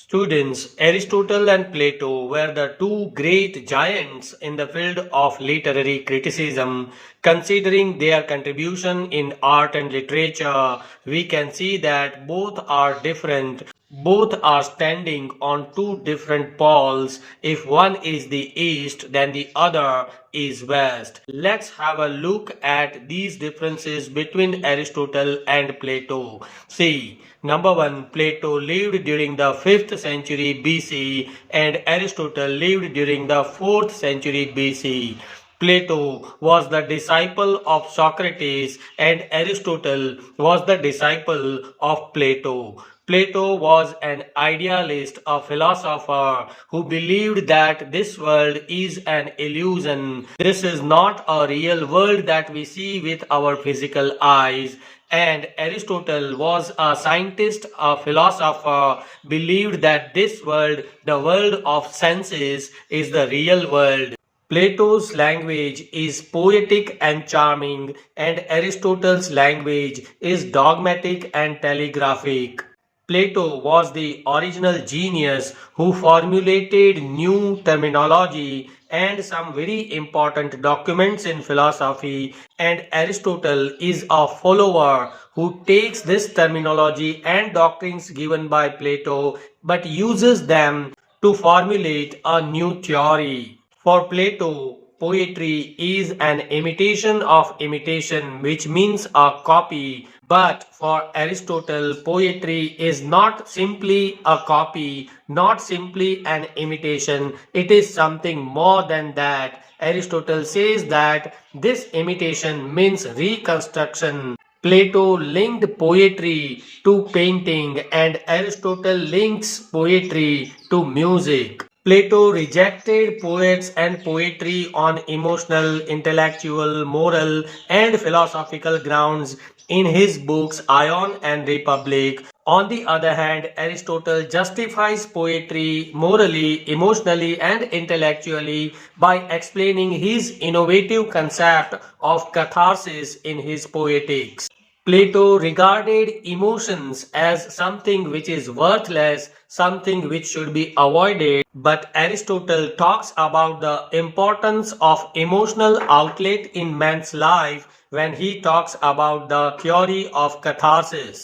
Students, Aristotle and Plato were the two great giants in the field of literary criticism. Considering their contribution in art and literature, we can see that both are different. Both are standing on two different poles. If one is the east, then the other is west. Let's have a look at these differences between Aristotle and Plato. See, number one, Plato lived during the 5th century BC and Aristotle lived during the 4th century BC. Plato was the disciple of Socrates and Aristotle was the disciple of Plato. Plato was an idealist, a philosopher who believed that this world is an illusion. This is not a real world that we see with our physical eyes. And Aristotle was a scientist, a philosopher, believed that this world, the world of senses, is the real world. Plato's language is poetic and charming, and Aristotle's language is dogmatic and telegraphic. Plato was the original genius who formulated new terminology and some very important documents in philosophy, and Aristotle is a follower who takes this terminology and doctrines given by Plato but uses them to formulate a new theory. For Plato, poetry is an imitation of imitation, which means a copy. But for Aristotle, poetry is not simply a copy, not simply an imitation. It is something more than that. Aristotle says that this imitation means reconstruction. Plato linked poetry to painting and Aristotle links poetry to music. Plato rejected poets and poetry on emotional, intellectual, moral, and philosophical grounds in his books Ion and Republic. On the other hand, Aristotle justifies poetry morally, emotionally, and intellectually by explaining his innovative concept of catharsis in his Poetics. Plato regarded emotions as something which is worthless, something which should be avoided, but Aristotle talks about the importance of emotional outlet in man's life when he talks about the theory of catharsis.